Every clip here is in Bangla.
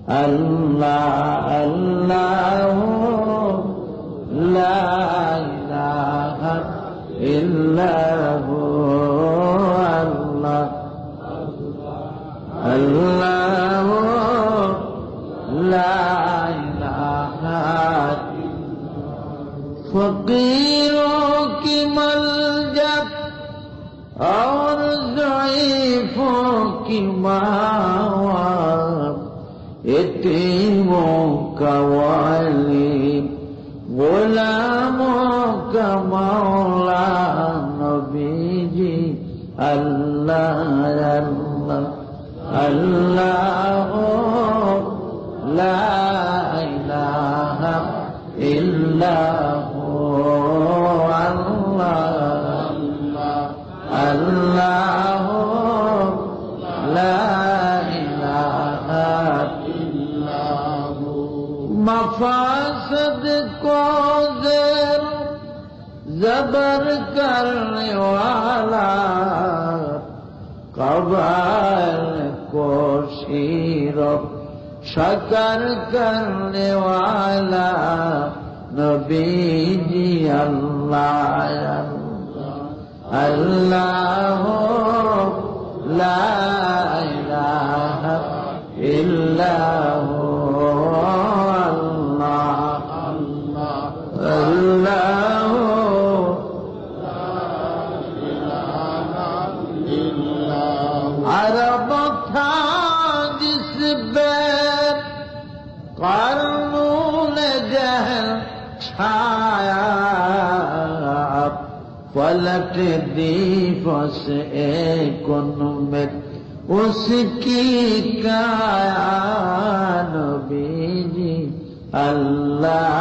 আল্লাহ আল্লাহ লা ইলাহা ইল্লাহু আল্লাহ আল্লাহ লা ইলাহা ফকিরোं की मलजत और ज़ईफ़ों की मावाँ यतीमों का वाली गुलामों का मौला नबी जी अल्लाह अल्लाह अल्लाह ला इलाहा इल्लल्लाहु अल्लाह ला इलाहा इल्लल्लाहु मफासद को ज़ेर ज़बर करने वाला कबाल को शीरो शकर करने वाला नबी जी अल्लाह अल्लाह ला इलाहा इल्लल्लाहु अल्लाह अल्लाह अरब था जिस बैर क़र्नून जहल छाया पलट दी फस एक में उसकी काया नबी जी अल्लाह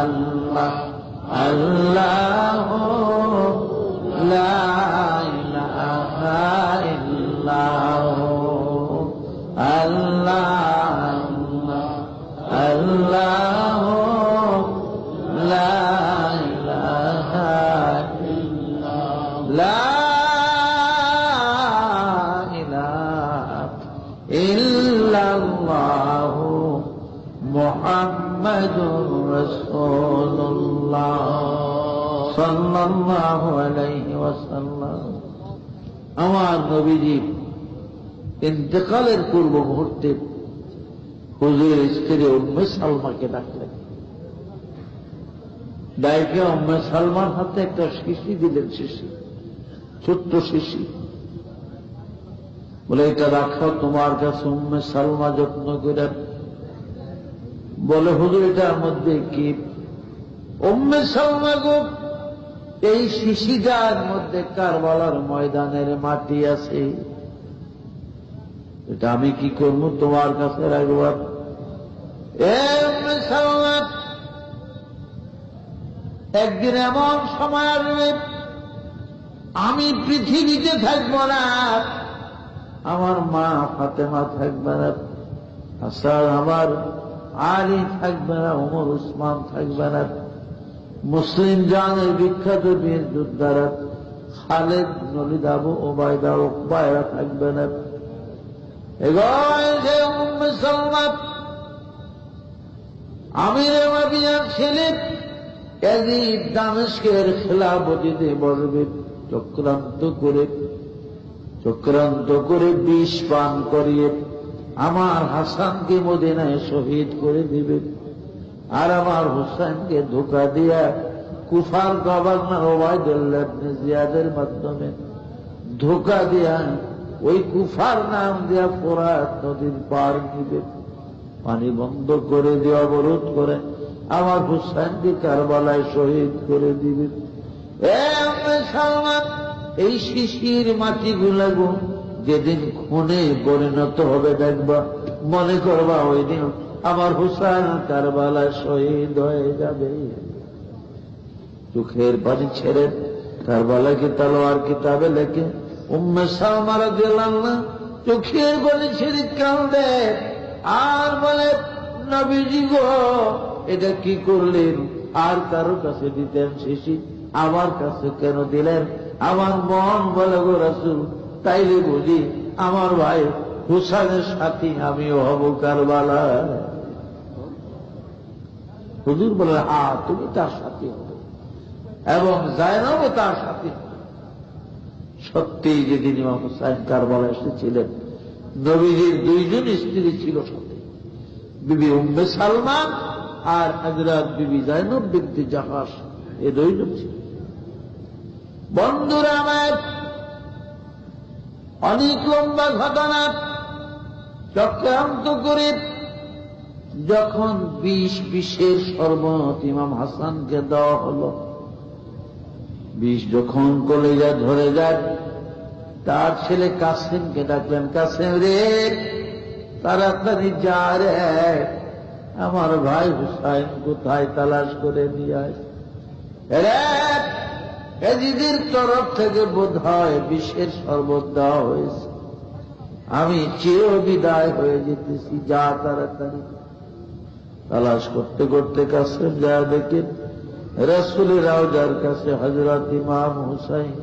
अल्लाह अल्लाह ला इलाहा इल्लल्लाहु अल्लाह अल्लाह ला इलाहा ला इलाहा इल्लल्लाहु मुहम्मदुर रसूलुल्लाह সাল্লাল্লাহু আলাইহি ওয়াসাল্লাম। আমার নবীজির ইন্তেকালের পূর্ব মুহূর্তে হুজুরের স্ত্রী উম্মে সালমাকে ডাকলেন, ডাইকে উম্মে সালমার হাতে একটা শিশি দিলেন, শিশি, ছোট্ট শিশি, বলে এটা রাখো তোমার কাছে উম্মে সালমা যত্ন করে। বলে হুজুর এটার মধ্যে কি? উম্মে সালমা গো, এই শিশিটার মধ্যে কারবালার ময়দানের মাটি আছে, এটা আমি কি করবো তোমার কাছে রাখবো? একদিন এমন সময় আসবে আমি পৃথিবীতে থাকবো না, আমার মা ফাতেমা থাকবে না, হাসান আমার আলী থাকবে না, ওমর উসমান থাকবে না, মুসলিম জানের বিখ্যাত বীর যোদ্ধারা খালেদ, নলিদ, আবু ওবায়দা, উকবা এরা থাকবে না। উম্মে সালমা আমির মুমিনের ছেলে ইয়াজিদ দামেস্কের খেলাফতিতে বসবে, চক্রান্ত করে বিষ পান করিয়ে আমার হাসানকে মদিনায় শহীদ করে দিবে, আর আমার হুসাইনকে ধোঁকা দিয়া কুফার গভর্নর ওবায়দুল্লাহ ইবনে জিয়াদের মাধ্যমে ধোঁকা দিয়া ওই কুফার নাম দিয়া ফোরাত নদীর পার নিবে, পানি বন্ধ করে দিয়ে অবরোধ করে আমার হুসাইনকে কারবালায় শহীদ করে দিবে। এই শিশির মাটিগুলা গো যেদিন খুনে পরিণত হবে দেখবা, মনে করবা ওই দিন আমার হুসাইন কারবালায় শহীদ হয়ে যাবে। চোখের পানি ছেড়ে কারবালাকে তলোয়ার কিতাবে লেখে উম্মে সালমা রাদিয়াল্লাহু আনহা চোখের পানি ছেড়ে কাঁদে আর বলে, নবীজি গো এটা কি করলেন? আর কারো কাছে দিতেন শিশি, আমার কাছে কেন দিলেন? আমার মন বলে গো রাসূল, তাইলে বুঝি আমার ভাই হুসাইনের সাথী আমিও হব কারবালায়। হুজুর বলে, হ্যাঁ তুমি তার সাথী হবে, এবং জায়নবও তার সাথী হবে। সত্যি যেদিন ইমাম হুসাইন কারবালায় এসেছিলেন, নবীজির দুইজন স্ত্রী ছিল সাথে, বিবি উম্মে সালমা আর হযরত বিবি জায়নব বিনতে জাহাশ, এ দুইজন ছিল। বন্ধুরা আমার, অনেক লম্বা ঘটনা চক্রান্ত করে যখন 20 শরবত ইমাম হাসানকে দেওয়া হল, 20 যখন কলেজা ধরে যায়, তার ছেলে কাসেমকে ডাকলেন, কাসেম রে তাড়াতাড়ি যা রে, আমার ভাই হুসাইন কোথায় তালাশ করে নিয়ে আয়। এজিদের তরফ থেকে বোধ হয় 20 শরবত দেওয়া হয়েছে, আমি চির বিদায় হয়ে যেতেছি, যা তাড়াতাড়ি। তালাশ করতে করতে কাসেম যা দেখে রাসূলের রওজার কাছে হযরত ইমাম হুসাইন।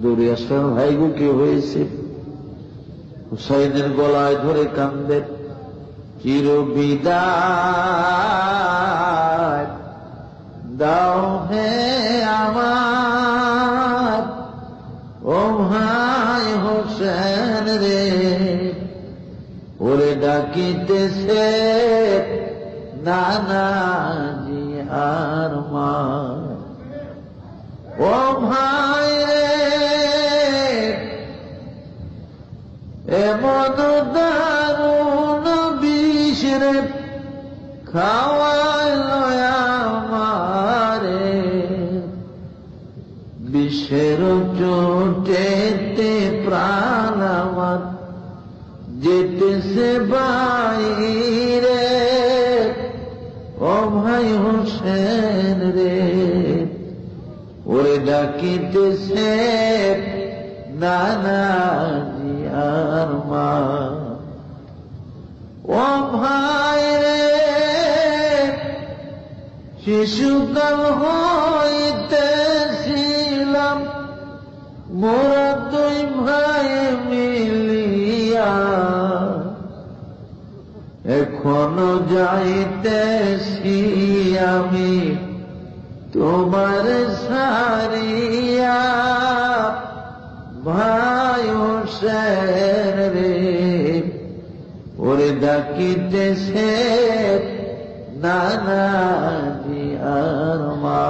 দৌড়ে আসলেন, ভাই গো কি হয়েছে? হুসাইনের গলায় ধরে কান্দে, চির বিদায় দাও হে আমার ও ভাই হোসেন রে, ওরে ডাকিতেছে নানাজি আর মা। ও ভাই রে এমন দারুণ বিষ রে খাওয়াইল আমারে, বিষের চোটেতে প্রাণ আমার যেতেছে বাইরে। ও ভাই হোসেন রে, ওরে ডাকিতেছে নানাজি আর মা। ও ভাই রে শিশুকাল হইতেছিলাম মোরা দুই ভাই মিলিয়া, এখনো যাইতেছি আমি তোমার সারিয়া। ভাই হোসেন রে, ওরে ডাকিতেছে নানাজি আর মা।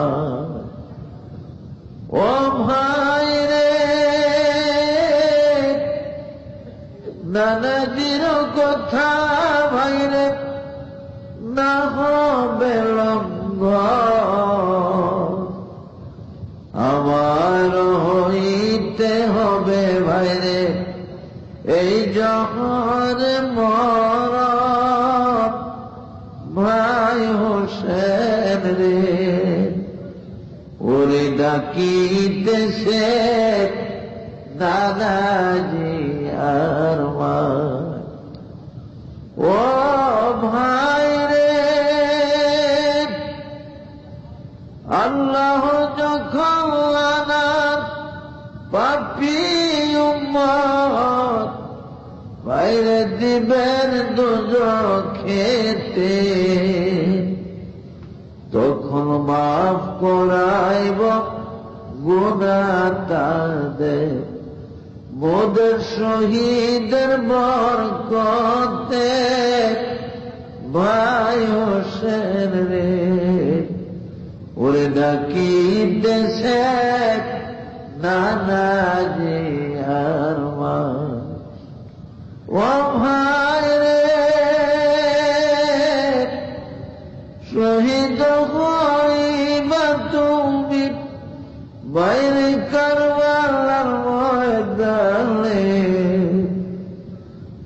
ও ভাই রে নানাজির কথা ভাই রে না হবে লঙ্ঘন, আমার হইতে হবে ভাই রে এই জহর মরণ। ভাই হোসেন রে, ওরে ডাকিতেছে নানাজি আর মা। ও ভাই রে আল্লাহ যখন আনার পাপী উম্মত বাইরে দিবেন দোজখেতে, তখন মাফ করাইব গুনাহ তাদের মোদের শহীদের বরকতে। ভাই হোসেন রে, ওরে ডাকিতেছে নানাজি আর মা। ও ভাই রে শহীদ হইবা তুমি বাইরে কারবালার ময়দানে,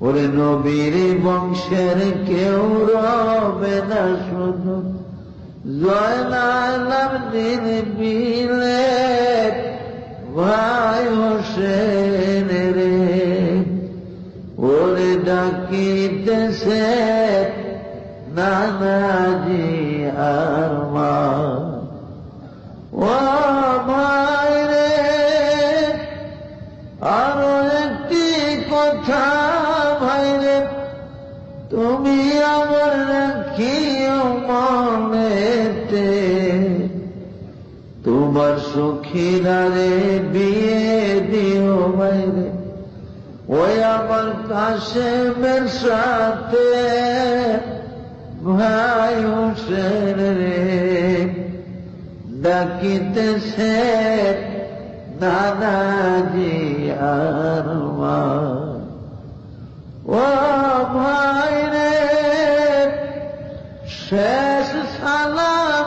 ওরে নবীর বংশের কেউ রবে না শুধু জয়নালার দিন বিলে। ভাই হোসেন রে, ওরে ডাকিতেছে নানাজি আর মা। ও ভাই রে আরো একটি কথা ভাইরে তুমি আমার রাখিও মনেতে, তোমার সখীরারে বিয়ে দিও ভাইরে ওই আমার কাশেমের সাথে। ভাই হোসেন রে ডাকিতেছে নানাজি আর মা। ও ভাই রে শেষ সালাম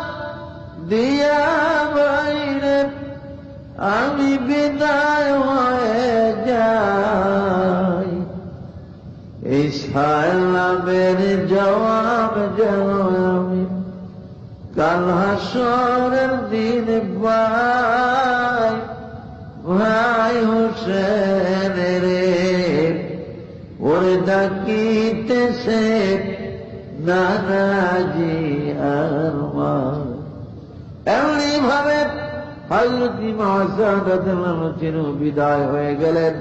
দিয়া ভাই রে আমি বিদায় হয়ে যাই। এই সালামের জবাব যেন আমি কাল হাসরের দিন পাই। ভাই হোসেন রে ওরে ডাকিতেছে নানাজি আর মা। এমনি ভাবে হযরত ইমাম হাসান রাদিয়াল্লাহু আনহু বিদায় হয়ে গেলেন।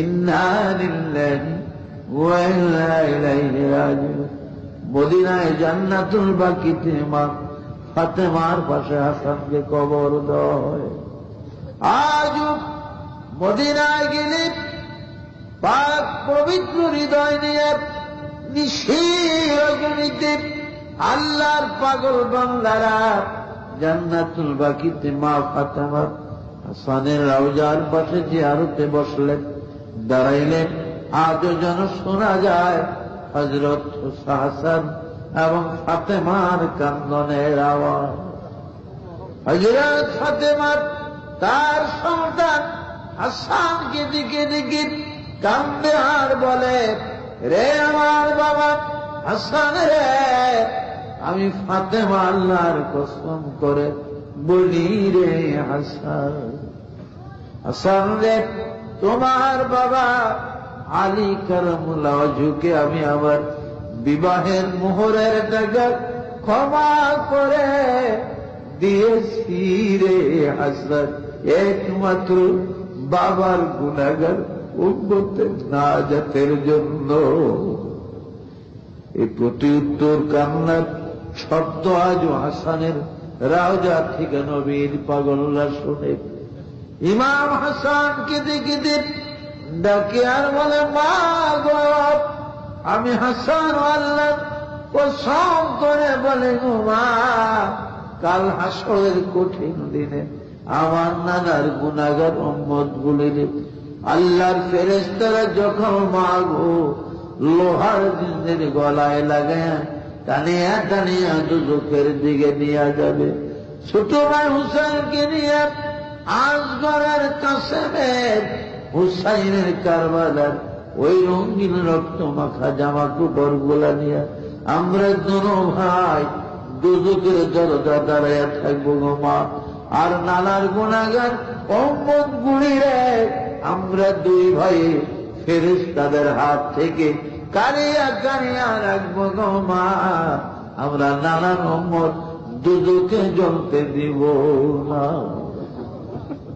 ইন্না লিল্লাহি ওয়া ইন্না ইলাইহি রাজিউন। মদিনায় জান্নাতুল বাকিতে মা ফাতেমার পাশে হাসানকে কবর দেওয়া হয়। আজ মদিনায় গেলে পাক পবিত্র হৃদয় নিয়ে নিশির রজনীতে আল্লাহর পাগল বান্দারা জান্নাতুল বাকিতে মা ফাতেমা হাসানের রওজার পাশে জিয়ারতে বসলেন, দাঁড়াইলেন। আজও যেন শোনা যায় হযরত হাসান এবং ফাতেমার কান্দনের আওয়াজ। হযরত ফাতেমা তার সন্তান হাসানকে দিকে দিকে কান্দে আর বলে, রে আমার বাবা হাসান রে, আমি ফাতেমা আল্লাহর কসম করে বলি রে হাসান, হাসান রে তোমার বাবা আলী কারামুল্লাহ ওয়াজহুকে আমি আমার বিবাহের মোহরের টাকা ক্ষমা করে দিয়েছি রে হাসান, একমাত্র বাবার গুনাহগার উম্মতের নাজাতের জন্য। এই প্রতি উত্তর কান্নার শব্দ আজও হাসানের রওজা থেকে নবীর পাগলরা শোনে। ইমাম হাসান কেঁদে কেঁদে ডাকে আর বলে, মা গো আমি হাসান আল্লাহ কসম করে বলে গো মা, কাল হাসরের কঠিন দিনে আমার নানার গুনাহগার উম্মত গুলিরে আল্লাহর ফেরেশতারা যখন মা গো লোহার জিনের গলায় লাগায় টানিয়া টানিয়া দুজখের দিকে নিয়ে যাবে, ছোট ভাই হুসাইনকে নিয়ে আসগরের কাসেমের হুসাইনের কারবালার ওই রঙিন রক্ত মাখা জামা কাপড় গুলা নিয়ে আমরা দুনো ভাই দুজখের দরজা দাঁড়াইয়া থাকবো গো মা। আর নানার গুনাহগার উম্মত গুলিরে আমরা দুই ভাই ফেরেশতাদের হাত থেকে কারিয়া কারিয়া রাখবো গো মা। আমরা নানার উম্মত দুজখে জ্বলতে দিব না।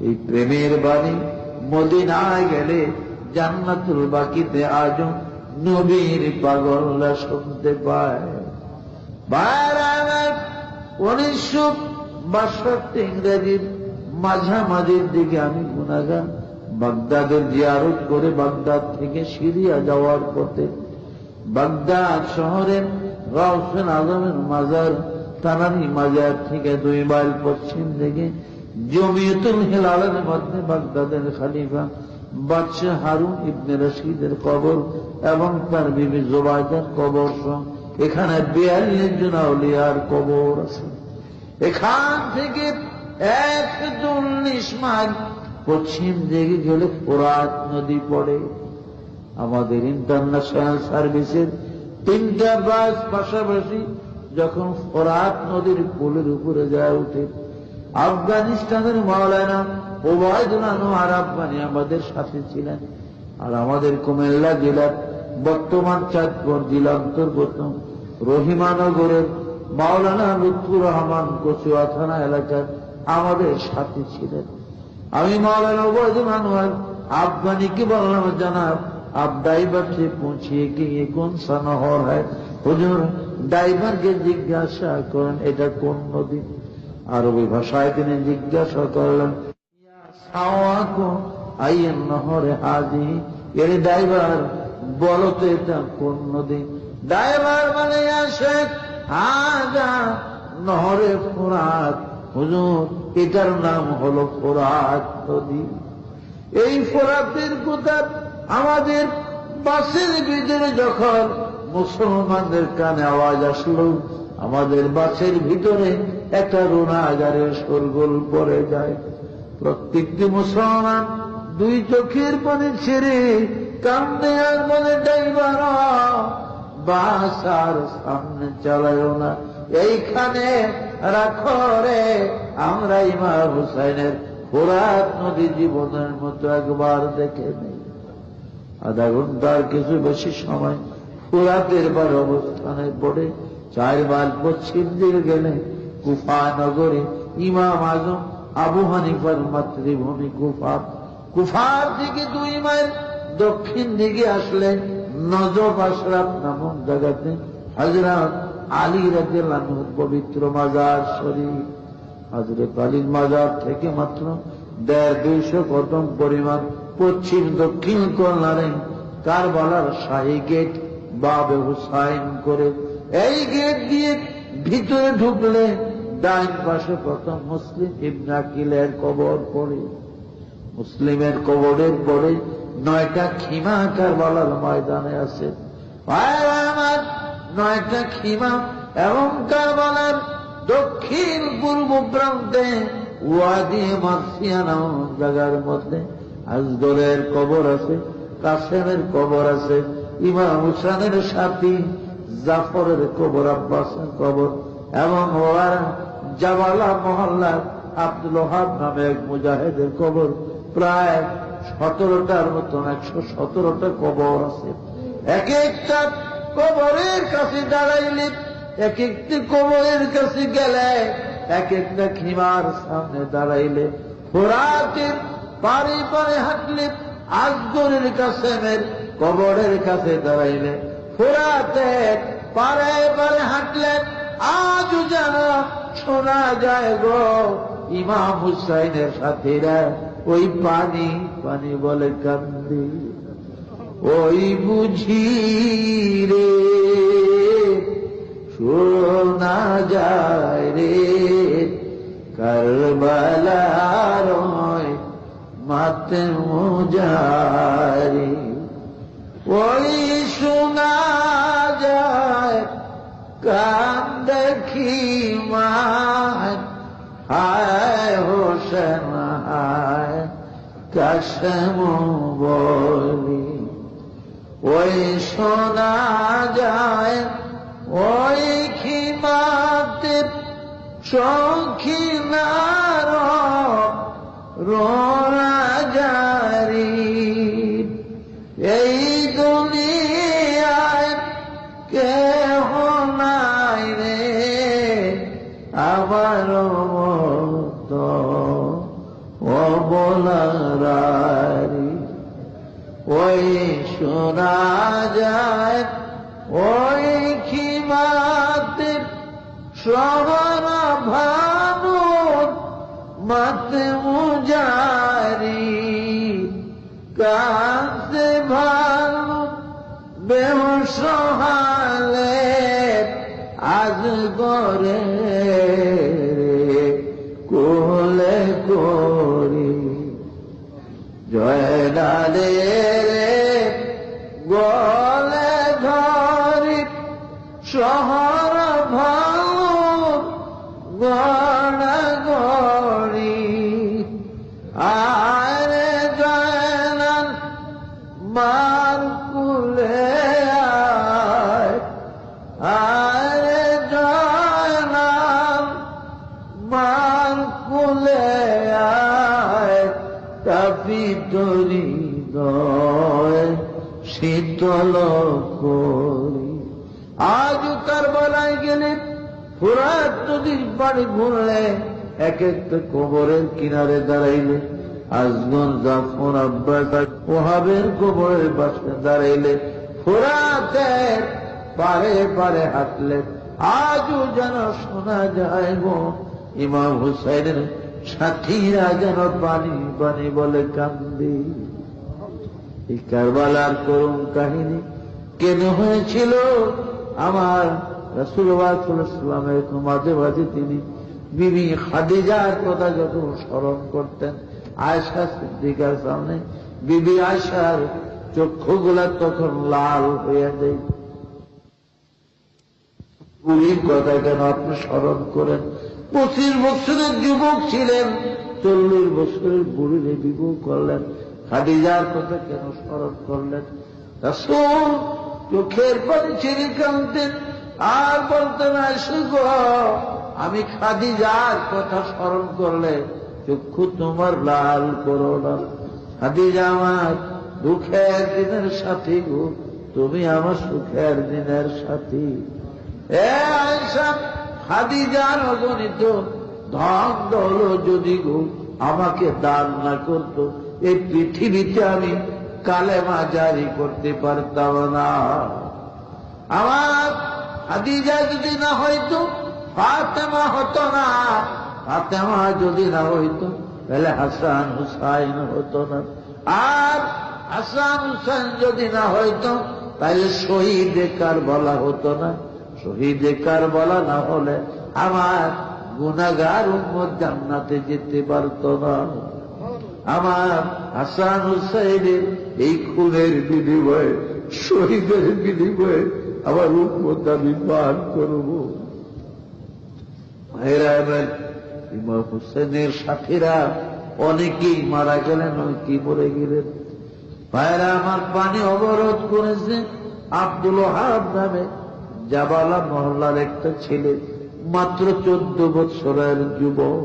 এই প্রেমের বাণী মদিনায় গেলে জান্নাতুল বাকিতে আজও নবীর পাগলরা শুনতে পায়। 1962 ইংরেজির মাঝামাঝির দিকে আমি গুনাহগার বাগদাদের জিয়ারত করে বাগদাদ থেকে সিরিয়া যাওয়ার পথে বাগদাদ শহরের গাউসুল আজমের মাজার তানারি মাজার থেকে 2 মাইল পশ্চিম দিকে জমিয়তুল হিলালের মধ্যে বাগদাদের খলিফা বাদশাহ হারুন ইবনে রশিদের কবর এবং তার বিবি জুবাইদার কবর সহ এখানে 42 জন আউলিয়ার কবর আছে। এখান থেকে 140 মাইল পশ্চিম দিকে গেলে ফোরাত নদী পড়ে। আমাদের ইন্টারন্যাশনাল সার্ভিসের 3টা বাস পাশাপাশি যখন ফোরাত নদীর পুলের উপরে যায় উঠে, আফগানিস্তানের মাওলানা ওবায়দুল্লাহ নোয়ার আফগানি আমাদের সাথে ছিলেন। আর আমাদের কুমিল্লা জেলার বর্তমান চাঁদপুর জেলা অন্তর্গত রহিমানগরের মাওলানা লুৎফুর রহমান কচুয়া থানা এলাকার আমাদের সাথে ছিলেন। আমি মাওলানা ওবায়দুল্লাহ নোয়ার আফগানিকে বললাম, জানাব आप ड्राइवर से पूछिए कि ये कौन सा নহর है। হুজুর ড্রাইভারকে জিজ্ঞাসা করেন এটা কোন নদী। আরবি ভাষায় তিনি জিজ্ঞাসা করলেন আইয়ের নহরে হাজি, এর ড্রাইভার বলো তো এটা কোন নদী। ড্রাইভার বলে আসে হাজা নহরে ফোরাত। হুজুর এটার নাম হলো ফোরাত নদী। এই ফোরাতের কথা আমাদের বাসের ভিতরে যখন মুসলমানদের কানে আওয়াজ আসলো, আমাদের বাসের ভিতরে একটা রোনাগারের শোরগোল পড়ে যায়। প্রত্যেকটি মুসলমান দুই চোখের পানি ছেড়ে কান্দে আর বলে ড্রাইভার বাস আর সামনে চালায়ও না, এইখানে রাখো রে। আমরা ইমাম হুসাইনের ফোরাত নদী জীবনের মতো একবার দেখে নেই। আধা ঘন্টার কিছু বেশি সময় ফোরাতের বার অবস্থানে পড়ে 4 মাইল পশ্চিম দিকে গেলে কুফা নগরে ইমাম আজম আবু হানিফার মাতৃভূমি কুফা। কুফার দিকে 2 মাইল দক্ষিণ দিকে আসলে নজফ আশরাফ নামক জায়গাতে হযরত আলী রাদিয়াল্লাহু আনহুর পবিত্র মাজার শরীফ। হযরত আলীর মাজার থেকে মাত্র 150-200 কদম পরিমাণ পশ্চিম দক্ষিণ কর্নারে কারবালার শাহী গেট বাবে হুসাইন করে। এই গেট দিয়ে ভিতরে ঢুকলে ডাইন পাশে প্রথম মুসলিম ইবনে আকিলের কবর পড়ে। মুসলিমের কবরের পরে 9টা খিমা কারবালার ময়দানে আছে। আমার 9টা খিমা এবং কারবালার দক্ষিণ পূর্ব প্রান্তে ওয়াদি মাসিয়া নামক জায়গার মধ্যে আজগরের কবর আছে, কাসেমের কবর আছে, ইমাম হুসাইনের সাথী জাফরের কবর, আব্বাসের কবর এবং জাবালা মহল্লার আব্দুল ওহাব নামে এক মুজাহিদের কবর। প্রায় 17টার মতন 117টা কবর আছে। এক একটা কবরের কাছে দাঁড়াইলে, এক একটি কবরের কাছে গেলে, এক একটা খিমার সামনে দাঁড়াইলে, ফোরাতের পারে পারে হাঁটলে, আজগরের কাসেমের কবরের কাছে দাঁড়াইলে, ফোরাতের পারে পারে হাঁটলে আজও যেন শোনা যায় গো ইমাম হুসাইনের সাথীরা ওই পানি পানি বলে কান্দি। ওই বুঝি রে শোনা যায় রে কারবালার মাতে মুজারি। ওই শোনা যায় কান্দে খিমায় হায় হোসেন হায় কাসেম বলি। ওই শোনা যায় ওই খিমাতে শৌখিনার রোনা জারি। এই দুনিয়ায় কেহ নাই রে আমার মতো অবলারি। ওই শোনা যায় ওই খিমাতে শহর ভানু মাতে মুজারি। কাছে ভানু বেহুশ হালে আজ গরে কোলে করি। জয়নালে গলে ধরি শহর ভালো গড়া গড়ি। আরে জয়নাল মার কুলে আয়, আরে জয়নাল মার কুলে আয়। কাফি তরি দয় শীতল করি। আজ কারবালায় গেলে ফোরাত নদীর পাড়ে ঘুরলে, এক একটা কবরের কিনারে দাঁড়াইলে আজগন জাফর আব্বাস ওহাবের কবরের পাশে দাঁড়াইলে, ফোরাতের পারে পারে হাঁটলে, আজও যেন শোনা যায় গো ইমাম হুসাইনের সাথীরা যেন পানি পানি বলে কান্দি। এই কারবালার করুণ কাহিনী কেন হয়েছিল? আমার রাসূলুল্লাহ সাল্লাল্লাহু আলাইহি ওয়াসাল্লামের মাঝে মাঝে তিনি বিবি খাদিজার কথা যখন স্মরণ করতেন, আয়েশা সিদ্দিকার সামনে বিবি আয়েশার চক্ষুগুলা তখন লাল হয়ে যায়। বুড়ির কথা কেন আপনি স্মরণ করেন? 25 বছরের যুবক ছিলেন, 40 বছরের বুড়িরে বিবাহ করলেন, খাদিজার কথা কেন স্মরণ করলেন? রাসূল চোখের পানি ছেড়ে কাঁদতেন আর বলতেন, আয়েশা গো, আমি খাদিজার কথা স্মরণ করলে চক্ষু তোমার লাল করো না। খাদিজা আমার দুঃখের দিনের সাথী গো, তুমি আমার সুখের দিনের সাথী। আয়েশা, খাদিজার অগণিত ধন দৌলত যদি গো আমাকে দান না করত, এই পৃথিবীতে আমি কালেমা জারি করতে পারতাম না। আমার খাদিজা যদি না হইতো, ফাতেমা হতো না। ফাতেমা যদি না হইতো, তাহলে হাসান হুসাইন হতো না। আর হাসান হুসাইন যদি না হইতো, তাহলে শহীদে কারবালা হতো না। শহীদে কারবালা না হলে আমার গুনাহগার উম্মত জান্নাতে যেতে পারত না। আমার হাসান হুসাইনের এই খুনের বিনিময়ে, শহীদের বিনিময়ে আমার উম্মত আমি পান করব। ভাইরা, এবার ইমাম হুসেনের সাথীরা অনেকেই মারা গেলেন, অনেকেই মরে গেলেন। ভাইরা আমার, পানি অবরোধ করেছে আব্দুল ওহাব নামে জাবালা মহল্লার একটা ছেলে, মাত্র 14 বছরের যুবক,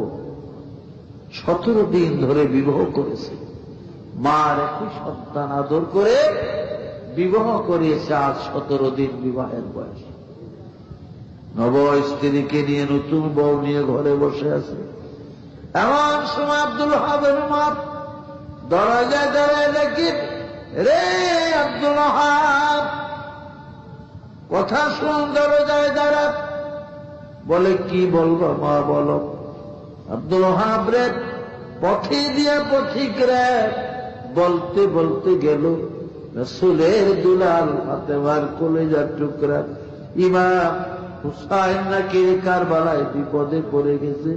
17 দিন ধরে বিবাহ করেছে। মার একই সন্তান আদর করে বিবাহ করিয়েছে। আজ 17 দিন বিবাহের বয়স। নব স্ত্রীকে নিয়ে, নতুন বউ নিয়ে ঘরে বসে আছে। এমন সময় আব্দুল ওহাবের মা দরজায় দাঁড়ায় দেখি, রে আব্দুল ওহাব, কথা শুন। দরজায় দাঁড়া। বলে, কি বলবো মা, বলো। আব্দুল ওহাব রে, পথে দিয়া পথিক রে, বলতে বলতে গেল রাসূলের দুলাল ফাতেমার কলিজার টুকরা ইমাম হুসাইন নাকি কারবালায় বিপদে পড়ে গেছে।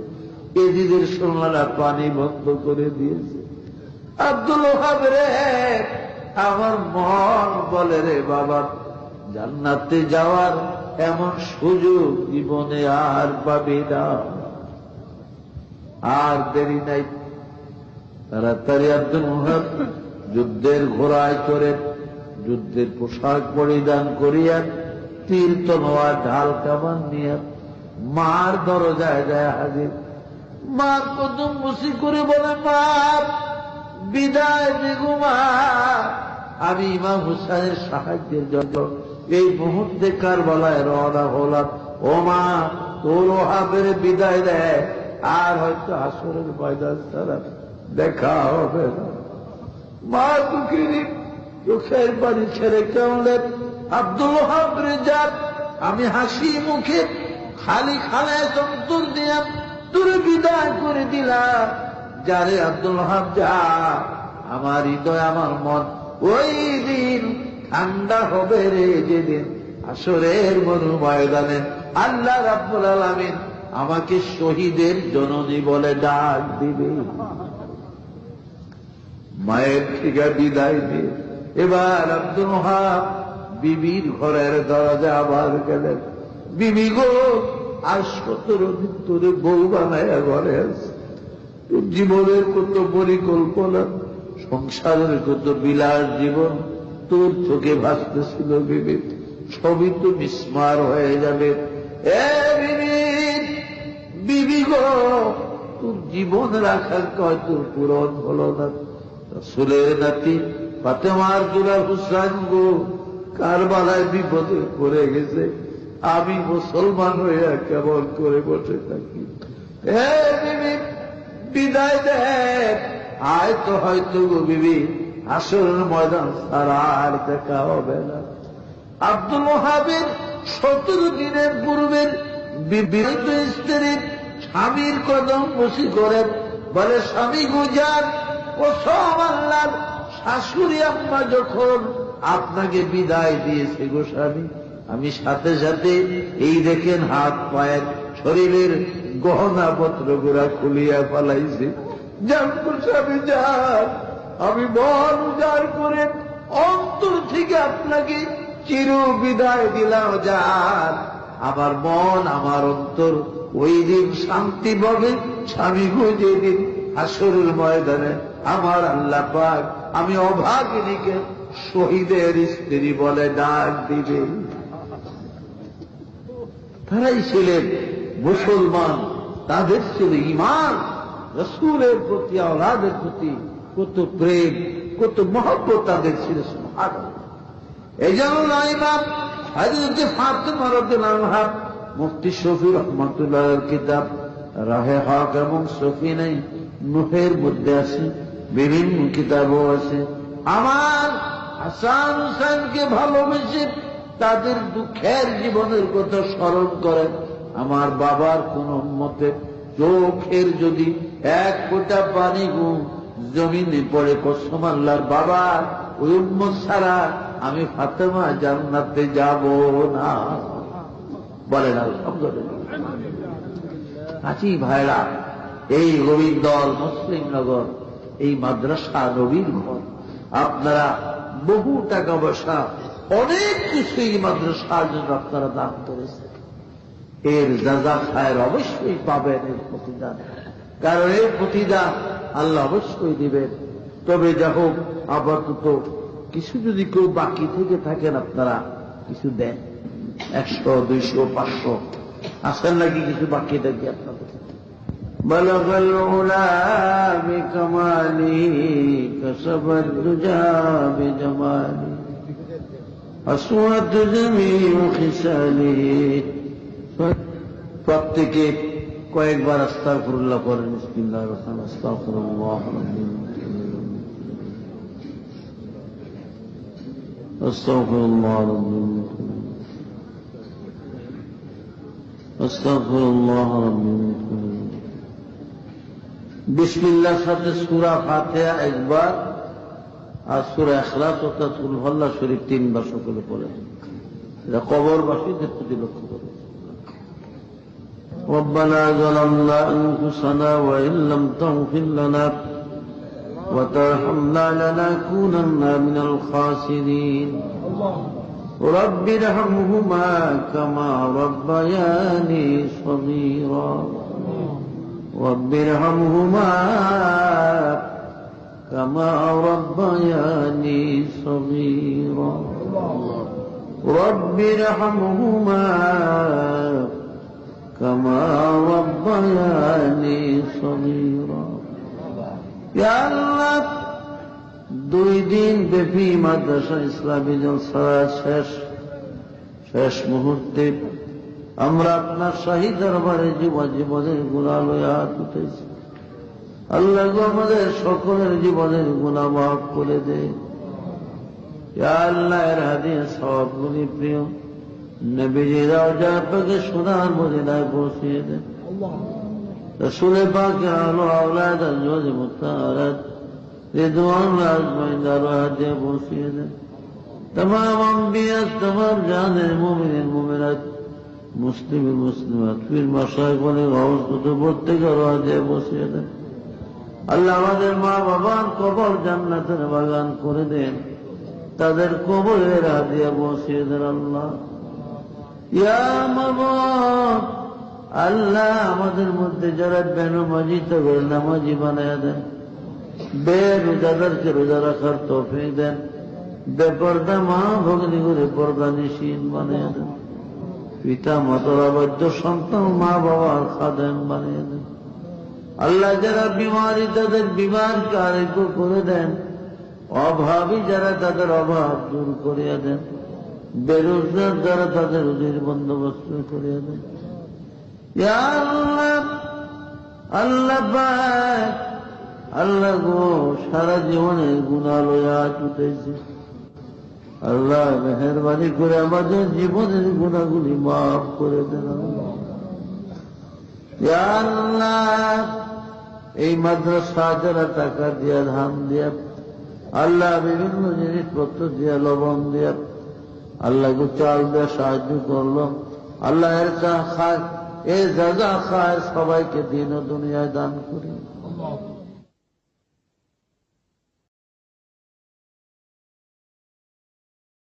এদিদের সোনারা পানি বন্ধ করে দিয়েছে। আব্দুল ওহাব রে, আমার মন বলে রে বাবা, জান্নাতে যাওয়ার এমন সুযোগ জীবনে আর পাবি না। আর দেরি নাই, তাড়াতাড়ি আব্দুল ওহাব যুদ্ধের ঘোড়ায় চড়ে, যুদ্ধের পোশাক পরিধান করিয়া, তীর তলোয়ার ঢাল কামান নিয়ে মার দরজায় যায় হাজির। মার কদম মুসি করে বলে, মা বিদায় দিগো মা, আমি ইমাম হুসাইনের সাহায্যের জন্য এই মুহূর্তে কারবালায় রওনা হলাম। ও মা, তোর ওহাবের বিদায় দেয়, আর হয়তো আসরের ময়দান ছাড়া দেখা হবে না। মা দুঃখিনী চোখের পানি ছেড়ে কেমন আব্দুল ওহাব রে, যাক আমি হাসি মুখে খালি খালায় অন্তর দিয়া তোর বিদায় করে দিলাম। যারে আব্দুল ওহাব, যা, আমার হৃদয় আমার মন ওই দিন ঠান্ডা হবে রে, যেদিন আসরের মরু ময়দানে আল্লাহ রাব্বুল আলামিন আমাকে শহীদের জননী বলে ডাক দিবে। মায়ের থেকে বিদায় দিয়ে এবার আব্দুল ওহাব বিবির ঘরের দরজা আবার গেলেন। বিবি গো, আজ 17 দিন ধরে বউ বানায় ঘরে আছে। জীবনের কত পরিকল্পনা, সংসারের কত বিলাস জীবন তোর চোখে ভাসতেছিল বিবি, সবই তো বিস্মার হয়ে যাবে। বিবি গো, তোর জীবন রাখার কয় তোর পূরণ হল না। রাসূলের নাতি ফাতেমার দুলাল হুসাইন গো কারবালায় বিপদে পড়ে গেছে। আমি মুসলমান হইয়া কেমন করে বসে থাকি? বিদায় দেখ, হয়তো গো বিবি আসরের ময়দান ছাড়া আর দেখা হবে না। আব্দুল ওহাবের 17 দিনের পূর্বের বিবাহিত স্ত্রীর স্বামীর কদম বসি করেন, বলে স্বামী গুজার ও সব আল্লাহর শাশুড়ি আম্মা যখন আপনাকে বিদায় দিয়েছে গো স্বামী, আমি সাথে সাথে এই দেখেন হাত পায়ের শরীরের গহনা পত্র গুলা খুলিয়া পালাইছে। যান গো স্বামী যান, আমি মন উজাড় করে অন্তর থেকে আপনাকে চির বিদায় দিলাম। যান, আমার মন আমার অন্তর ওই দিন শান্তি পাবে। স্বামী গো যেদিন হাসরের ময়দানে আমার আল্লাহ পাক আমি অভাগিনীকে শহীদের স্ত্রী বলে ডাক দিবে। তারাই ছিলেন মুসলমান, তাদের ছিল ঈমান, রাসূলের প্রতি আওলাদের প্রতি কত প্রেম, কত মহব্বত তাদের ছিল। সুবহানাল্লাহ। এই জন্য ইমাম হযরত ফাতেমা রাদিয়াল্লাহু আনহা মুফতি শফি রহমাতুল্লাহর কিতাব রাহে হক এবং সফিনায়ে নূহের মধ্যে আছে, বিভিন্ন কিতাবও আছে। আমার হাসান হুসাইনকে ভালোবেসে তাদের দুঃখের জীবনের কথা স্মরণ করেন। আমার বাবার কোন উম্মতের চোখের যদি এক ফোঁটা পানি জমিনে পড়ে, কসম আল্লাহর বাবা ওই উম্মত ছাড়া আমি ফাতেমা জান্নাতে যাব না। বলেন আলহামদুলিল্লাহ। কাজী ভাইরা, এই রবীন্দ্র মুসলিমনগর, এই মাদ্রাসা নবীর ঘর, আপনারা বহু টাকা পয়সা অনেক কিছু এই মাদ্রাসার জন্য আপনারা দান করেছেন। এর যাজা খায়ের অবশ্যই পাবেন, এর প্রতিদান। কারণ এর প্রতিদান আল্লাহ অবশ্যই দিবেন। তবে যা হোক, আপাতত কিছু যদি কেউ বাকি থেকে থাকেন আপনারা কিছু দেন, 100, 200, 500 আসেন নাকি কিছু বাকি থাকি আপনাদের। بلغ العلا بكماله كسب الدجى بجماله أسود جميع خصاله। প্রত্যেকে কয়েকবার আস্তাগফিরুল্লাহ করেন। বিসমিল্লাহির রহমানির রহিম। আস্তাগফিরুল্লাহ আস্তাগফিরুল্লাহ আস্তাগফিরুল্লাহ রাব্বি। বিসমিল্লাহর সাথে সূরা ফাতিহা একবার আর সূরা ইখলাস অর্থাৎ কুল হুয়াল্লাহু শরীফ 3 বার সকলে পড়েন। এটা কবরবাসীদের প্রতি লক্ষ্য করে। ربنا ظلمنا أنفسنا وإن لم تغفر لنا وترحمنا لنكونن من الخاسرين رب ارحمهما كما ربياني صغيرا رب ارحمهما كما ربياني صغيرا رب ارحمهما كما ربياني صغيرا। يا الله 2 দিন ব্যাপী মাদ্রাসা ইসলামী জলসা শেষ মুহূর্তে আমরা আপনার শাহী দরবারে জীবনের গুনাহ লইয়া হাত উঠাইছি। আল্লাহ গো, আমাদের সকলের জীবনের গুনাহ মাফ করে দেন। ইয়া আল্লাহ, এর হাদিয়া সওয়াবগুলি প্রিয় নবীজি রওজা পাকে সোনার মদিনায় পৌঁছিয়ে দেন। রাসূল পাকের আলো আওলাদ আজওয়াজ মুতাহারাত রিদওয়ানুল্লাহ আজমাইন দারুল হাদিয়া পৌঁছিয়ে দেন। तमाम अंबिया, तमाम जाने मोमिन मोमिनात, मुस्लिम मुस्लिमात, फिर मशाइख बने गौस कुतुब প্রত্যেকে রাজে বসিয়ে দেন। আল্লাহ আমাদের মা বাবার কবর জান্নাতের বাগান করে দেন, তাদের কবরের হাদিয়া বসিয়ে দেন। আল্লাহ ইয়া মাবুদ, আল্লাহ আমাদের মধ্যে যারা বেনামাজি তাদের নামাজি বানায়া দেন, বেরোজাদারকে রোজা রাখার তৌফিক দেন, বেপর্দা মা ভগ্নী করে পর্দা নিশীন বানিয়ে দেন, পিতা মাতার অবাধ্য সন্তান মা বাবার খাদেম বানিয়ে দেন। আল্লাহ যারা বিমারি তাদের বিমারকে আরোগ্য করে দেন, অভাবী যারা তাদের অভাব দূর করিয়া দেন, বেরোজগার যারা তাদের রুজির বন্দোবস্ত করিয়া দেন। ইয়া আল্লাহ, আল্লাহ পাক আল্লাহ গো সারা জীবনের গুনাহ লইয়া ছুটেছি, আল্লাহ মেহেরবানি করে আমাদের জীবনের গুনাহগুলি মাফ করে দেন। ইয়া আল্লাহ এই মাদ্রাসা যারা টাকা দিয়া ধান দিয়া আল্লাহ বিভিন্ন জিনিসপত্র দিয়া লবণ দিয়া আল্লাহ গো চাল দিয়ে সাহায্য করলাম, আল্লাহ এর চা খায় এ জায়গা খায় সবাইকে দিন ও দুনিয়ায় দান করি।